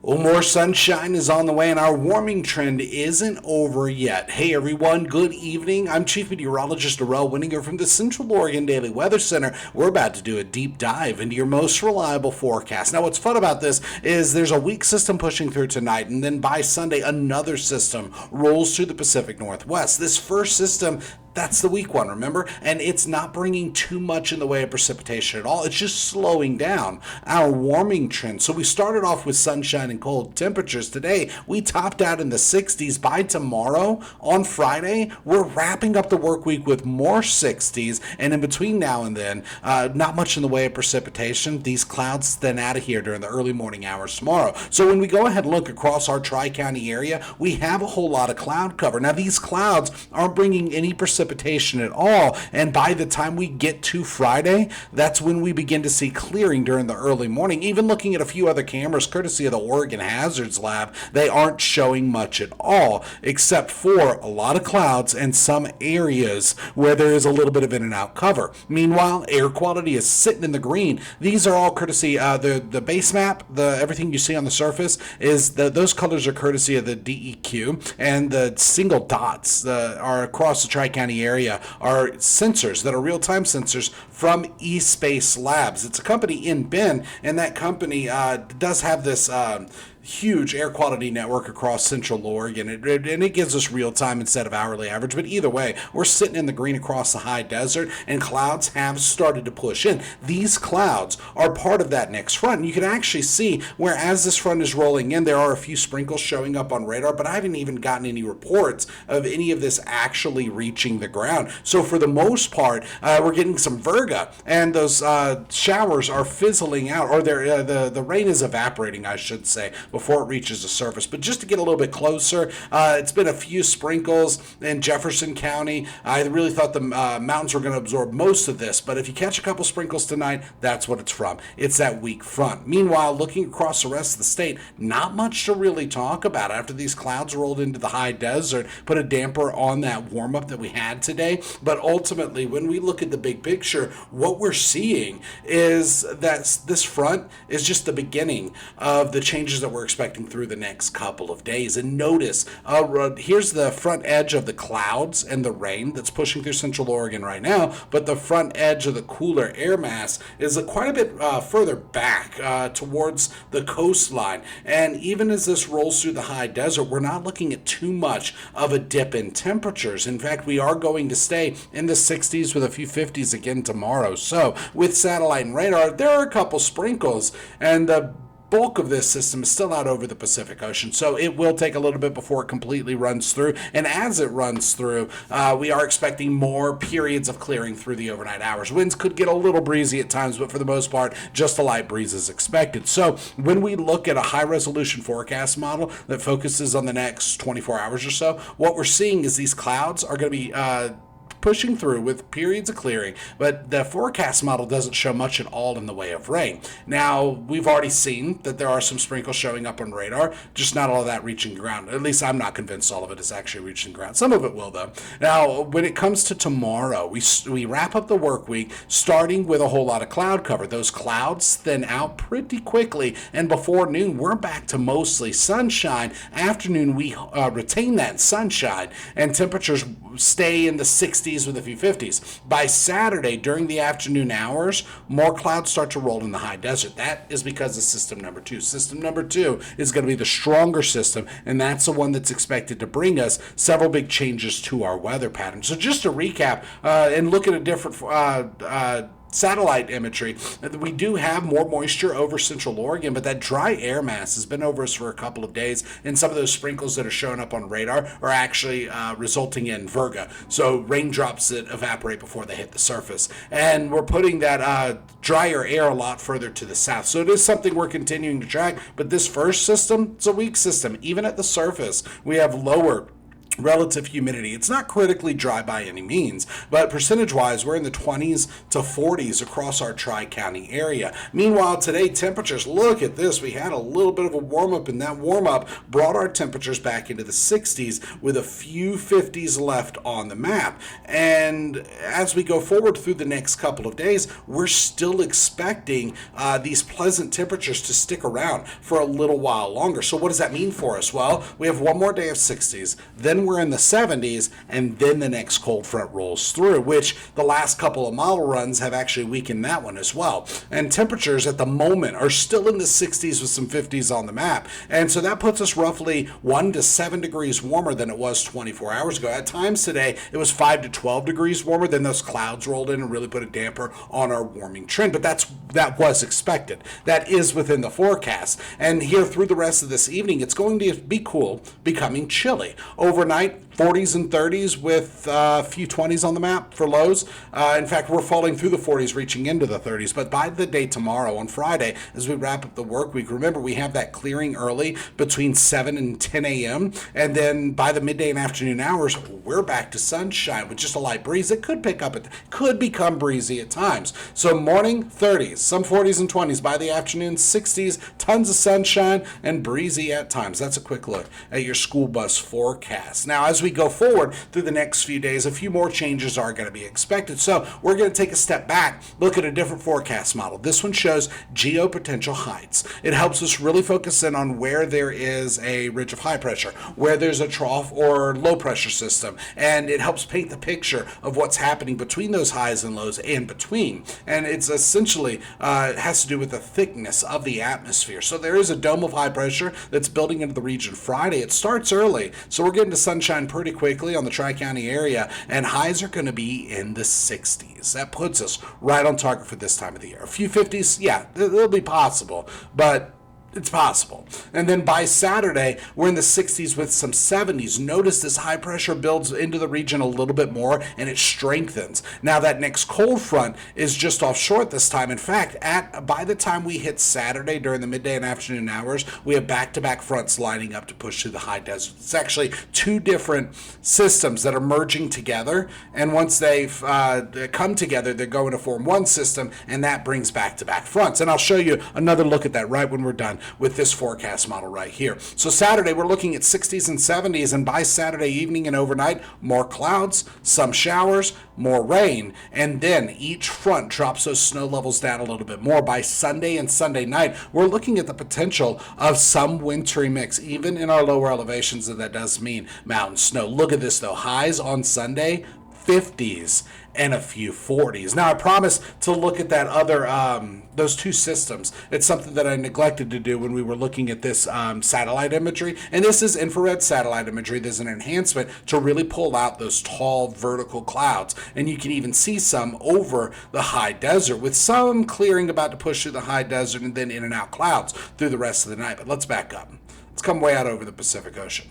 Well, more sunshine is on the way, and our warming trend isn't over yet. Hey, everyone, good evening. I'm Chief Meteorologist Darrell Winninger from the Central Oregon Daily Weather Center. We're about to do a deep dive into your most reliable forecast. Now, what's fun about this is there's a weak system pushing through tonight, and then by Sunday, another system rolls through the Pacific Northwest. This first system, that's the weak one, remember? And it's not bringing too much in the way of precipitation at all. It's just slowing down our warming trend. So we started off with sunshine and cold temperatures. Today, we topped out in the 60s. By tomorrow, on Friday, we're wrapping up the work week with more 60s. And in between now and then, not much in the way of precipitation. These clouds thin out of here during the early morning hours tomorrow. So when we go ahead and look across our Tri-County area, we have a whole lot of cloud cover. Now, these clouds aren't bringing any precipitation at all, and by the time we get to Friday, that's when we begin to see clearing during the early morning. Even looking at a few other cameras courtesy of the Oregon Hazards Lab, they aren't showing much at all, except for a lot of clouds and some areas where there is a little bit of in and out cover. Meanwhile, air quality is sitting in the green. These are all courtesy the base map, everything you see on the surface is those colors are courtesy of the DEQ, and the single dots are across the Tri-County area are sensors that are real-time sensors from eSpace Labs. It's a company in Bend, and that company does have this huge air quality network across Central Oregon, and it gives us real time instead of hourly average. But either way, we're sitting in the green across the high desert, and clouds have started to push in. These clouds are part of that next front, and you can actually see where as this front is rolling in, there are a few sprinkles showing up on radar, but I haven't even gotten any reports of any of this actually reaching the ground. So for the most part, we're getting some virga, and those showers are fizzling out, or the rain is evaporating, I should say, before it reaches the surface. But just to get a little bit closer, it's been a few sprinkles in Jefferson County. I really thought the mountains were going to absorb most of this, but if you catch a couple sprinkles tonight, that's what it's from. It's that weak front. Meanwhile, looking across the rest of the state, not much to really talk about after these clouds rolled into the high desert, put a damper on that warm-up that we had today. But ultimately, when we look at the big picture, what we're seeing is that this front is just the beginning of the changes that we're expecting through the next couple of days. And notice, here's the front edge of the clouds and the rain that's pushing through Central Oregon right now, but the front edge of the cooler air mass is quite a bit further back towards the coastline. And even as this rolls through the high desert, we're not looking at too much of a dip in temperatures. In fact, we are going to stay in the 60s with a few 50s again tomorrow. So with satellite and radar, there are a couple sprinkles, and the bulk of this system is still out over the Pacific Ocean, so it will take a little bit before it completely runs through. And as it runs through, we are expecting more periods of clearing through the overnight hours. Winds could get a little breezy at times, but for the most part, just a light breeze is expected. So when we look at a high-resolution forecast model that focuses on the next 24 hours or so, what we're seeing is these clouds are going to be pushing through with periods of clearing, but the forecast model doesn't show much at all in the way of rain. Now, we've already seen that there are some sprinkles showing up on radar, just not all of that reaching ground. At least I'm not convinced all of it is actually reaching ground. Some of it will, though. Now, when it comes to tomorrow, we wrap up the work week starting with a whole lot of cloud cover. Those clouds thin out pretty quickly, and before noon, we're back to mostly sunshine. Afternoon, we retain that sunshine, and temperatures stay in the 60s with a few 50s. By Saturday, during the afternoon hours, more clouds start to roll in the high desert. That is because of system number 2. System number 2 is going to be the stronger system, and that's the one that's expected to bring us several big changes to our weather pattern. So just to recap and look at a different satellite imagery, we do have more moisture over Central Oregon, but that dry air mass has been over us for a couple of days, and some of those sprinkles that are showing up on radar are actually resulting in virga, so raindrops that evaporate before they hit the surface. And we're putting that drier air a lot further to the south, so it is something we're continuing to track. But this first system, it's a weak system. Even at the surface, we have lower relative humidity. It's not critically dry by any means, but percentage-wise, we're in the 20s to 40s across our Tri-County area. Meanwhile, today, temperatures, look at this. We had a little bit of a warm-up, and that warm-up brought our temperatures back into the 60s with a few 50s left on the map. And as we go forward through the next couple of days, we're still expecting these pleasant temperatures to stick around for a little while longer. So what does that mean for us? Well, we have one more day of 60s, then we're in the 70s, and then the next cold front rolls through, which the last couple of model runs have actually weakened that one as well. And temperatures at the moment are still in the 60s with some 50s on the map. And so that puts us roughly 1 to 7 degrees warmer than it was 24 hours ago. At times today, it was 5 to 12 degrees warmer. Then those clouds rolled in and really put a damper on our warming trend. But that was expected. That is within the forecast. And here through the rest of this evening, it's going to be cool, becoming chilly. Overnight, 40s and 30s with a few 20s on the map for lows. In fact, we're falling through the 40s, reaching into the 30s. But by the day tomorrow, on Friday, as we wrap up the work week, remember we have that clearing early between 7 and 10 a.m. And then by the midday and afternoon hours, we're back to sunshine with just a light breeze. It could pick up, could become breezy at times. So morning, 30s, some 40s and 20s. By the afternoon, 60s, tons of sunshine and breezy at times. That's a quick look at your school bus forecast. Now, as we go forward through the next few days, a few more changes are going to be expected. So we're going to take a step back, look at a different forecast model. This one shows geopotential heights. It helps us really focus in on where there is a ridge of high pressure, where there's a trough or low pressure system, and it helps paint the picture of what's happening between those highs and lows and between. And it's essentially has to do with the thickness of the atmosphere. So there is a dome of high pressure that's building into the region Friday. It starts early, so we're getting to sunshine pretty quickly on the Tri-County area, and highs are going to be in the 60s. That puts us right on target for this time of the year. A few 50s, yeah, it'll be possible, but it's possible. And then by Saturday, we're in the 60s with some 70s. Notice this high pressure builds into the region a little bit more and it strengthens. Now that next cold front is just offshore at this time. In fact, by the time we hit Saturday during the midday and afternoon hours, we have back-to-back fronts lining up to push through the high desert. It's actually two different systems that are merging together. And once they've come together, they're going to form one system, and that brings back-to-back fronts. And I'll show you another look at that right when we're done with this forecast model right here. So Saturday, we're looking at 60s and 70s, and by Saturday evening and overnight, more clouds, some showers, more rain, and then each front drops those snow levels down a little bit more. By Sunday and Sunday night, we're looking at the potential of some wintry mix, even in our lower elevations, and that does mean mountain snow. Look at this though, highs on Sunday, 50s and a few 40s. Now I promised to look at that other those two systems. It's something that I neglected to do when we were looking at this satellite imagery, and this is infrared satellite imagery. There's an enhancement to really pull out those tall vertical clouds, and you can even see some over the high desert, with some clearing about to push through the high desert and then in and out clouds through the rest of the night. But let's back up. Let's come way out over the Pacific Ocean.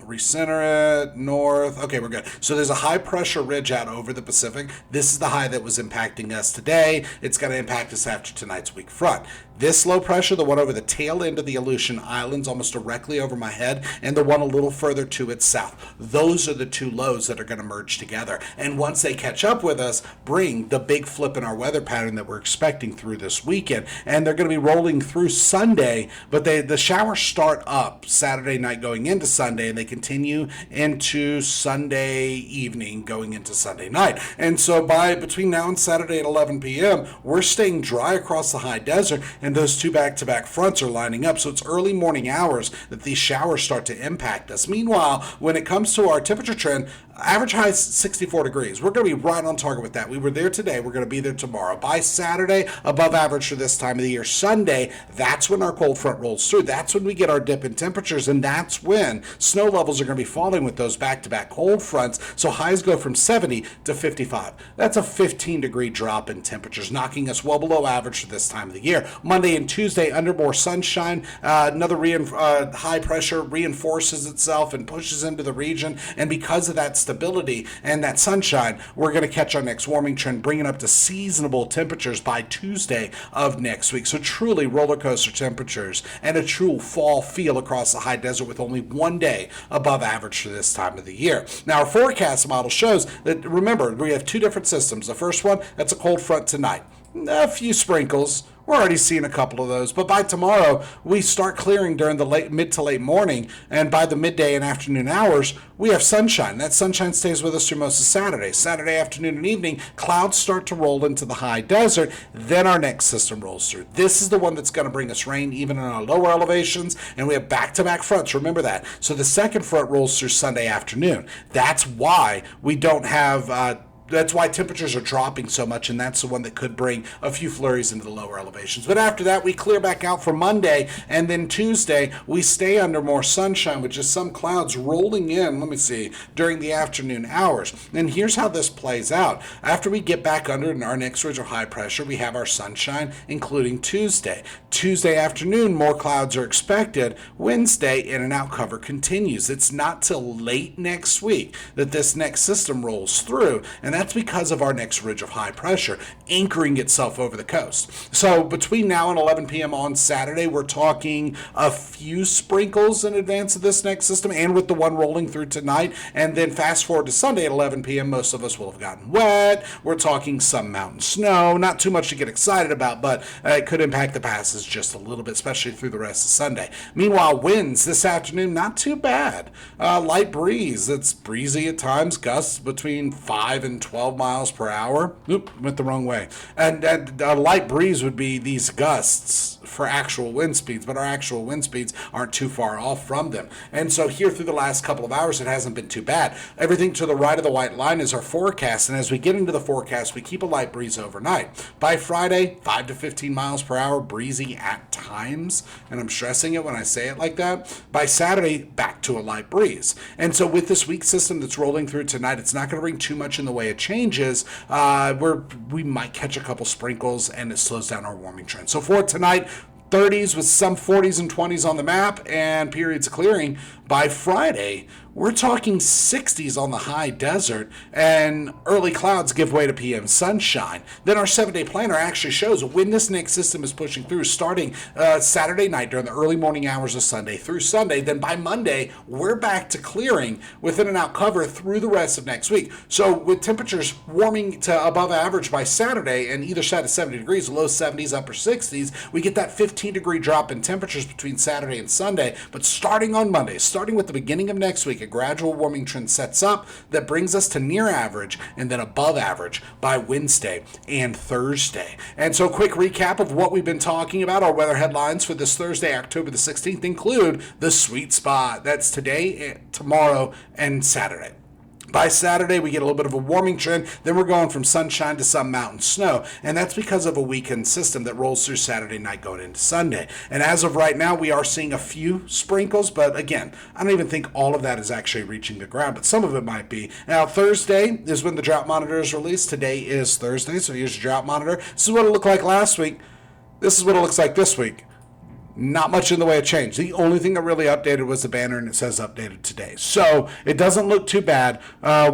Recenter it north. Okay, we're good. So there's a high pressure ridge out over the Pacific. This is the high that was impacting us today. It's going to impact us after tonight's weak front. This low pressure, the one over the tail end of the Aleutian Islands, almost directly over my head, and the one a little further to its south. Those are the two lows that are going to merge together. And once they catch up with us, bring the big flip in our weather pattern that we're expecting through this weekend. And they're going to be rolling through Sunday, but the showers start up Saturday night going into Sunday, and they continue into Sunday evening going into Sunday night. And so between now and Saturday at 11 p.m., we're staying dry across the high desert, and those two back-to-back fronts are lining up. So it's early morning hours that these showers start to impact us. Meanwhile, when it comes to our temperature trend, average high is 64 degrees. We're going to be right on target with that. We were there today. We're going to be there tomorrow. By Saturday, above average for this time of the year. Sunday, that's when our cold front rolls through. That's when we get our dip in temperatures, and that's when snow levels are going to be falling with those back-to-back cold fronts. So highs go from 70 to 55. That's a 15-degree drop in temperatures, knocking us well below average for this time of the year. Monday and Tuesday, under more sunshine, another high pressure reinforces itself and pushes into the region, and because of that stability and that sunshine, we're going to catch our next warming trend, bringing up to seasonable temperatures by Tuesday of next week. So truly roller coaster temperatures and a true fall feel across the high desert with only one day above average for this time of the year. Now, our forecast model shows that, remember, we have two different systems. The first one, that's a cold front tonight. A few sprinkles. We're already seeing a couple of those, but by tomorrow, we start clearing during the mid to late morning, and by the midday and afternoon hours, we have sunshine. That sunshine stays with us through most of Saturday. Saturday afternoon and evening, clouds start to roll into the high desert, then our next system rolls through. This is the one that's going to bring us rain even in our lower elevations, and we have back-to-back fronts, remember that. So the second front rolls through Sunday afternoon. That's why we don't have... That's why temperatures are dropping so much, and that's the one that could bring a few flurries into the lower elevations. But after that, we clear back out for Monday, and then Tuesday, we stay under more sunshine with just some clouds rolling in, let me see, during the afternoon hours. And here's how this plays out. After we get back under our next ridge of high pressure, we have our sunshine, including Tuesday. Tuesday afternoon, more clouds are expected. Wednesday, in and out cover continues. It's not till late next week that this next system rolls through, and that's because of our next ridge of high pressure anchoring itself over the coast. So between now and 11 p.m. on Saturday, we're talking a few sprinkles in advance of this next system and with the one rolling through tonight. And then fast forward to Sunday at 11 p.m., most of us will have gotten wet. We're talking some mountain snow. Not too much to get excited about, but it could impact the passes just a little bit, especially through the rest of Sunday. Meanwhile, winds this afternoon, not too bad. Light breeze. It's breezy at times, gusts between 5 and 12 miles per hour. Oop, went the wrong way. And a light breeze would be these gusts for actual wind speeds, but our actual wind speeds aren't too far off from them. And so here through the last couple of hours, it hasn't been too bad. Everything to the right of the white line is our forecast, and as we get into the forecast, we keep a light breeze overnight. By Friday, 5 to 15 miles per hour, breezy at times, and I'm stressing it when I say it like that. By Saturday, back to a light breeze. And so with this weak system that's rolling through tonight, it's not going to bring too much in the way of changes. We might catch a couple sprinkles, and it slows down our warming trend. So for tonight, 30s with some 40s and 20s on the map and periods of clearing. By Friday, we're talking 60s on the high desert, and early clouds give way to PM sunshine. Then our 7-day planner actually shows when this next system is pushing through, starting Saturday night during the early morning hours of Sunday through Sunday. Then by Monday, we're back to clearing with in and out cover through the rest of next week. So with temperatures warming to above average by Saturday, and either side of 70 degrees, low 70s, upper 60s, we get that 15-degree drop in temperatures between Saturday and Sunday. But starting on Monday, starting with the beginning of next week, a gradual warming trend sets up that brings us to near average and then above average by Wednesday and Thursday. And so quick recap of what we've been talking about. Our weather headlines for this Thursday, October the 16th include the sweet spot. That's today, tomorrow, and Saturday. By Saturday, we get a little bit of a warming trend. Then we're going from sunshine to some mountain snow. And that's because of a weakened system that rolls through Saturday night going into Sunday. And as of right now, we are seeing a few sprinkles. But again, I don't even think all of that is actually reaching the ground. But some of it might be. Now, Thursday is when the drought monitor is released. Today is Thursday. So here's your drought monitor. This is what it looked like last week. This is what it looks like this week. Not much in the way of change. The only thing that really updated was the banner, and it says updated today. So it doesn't look too bad.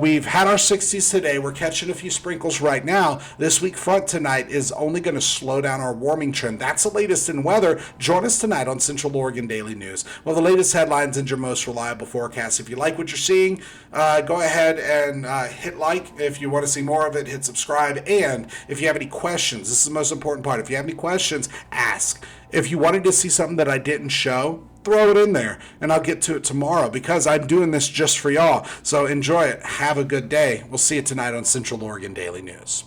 We've had our 60s today. We're catching a few sprinkles right now. This week front tonight is only going to slow down our warming trend. That's the latest in weather. Join us tonight on Central Oregon Daily News. Well, the latest headlines and your most reliable forecast. If you like what you're seeing, go ahead and hit like. If you want to see more of it, hit subscribe. And if you have any questions, this is the most important part. If you have any questions, ask. If you wanted to see something that I didn't show, throw it in there, and I'll get to it tomorrow because I'm doing this just for y'all. So enjoy it. Have a good day. We'll see you tonight on Central Oregon Daily News.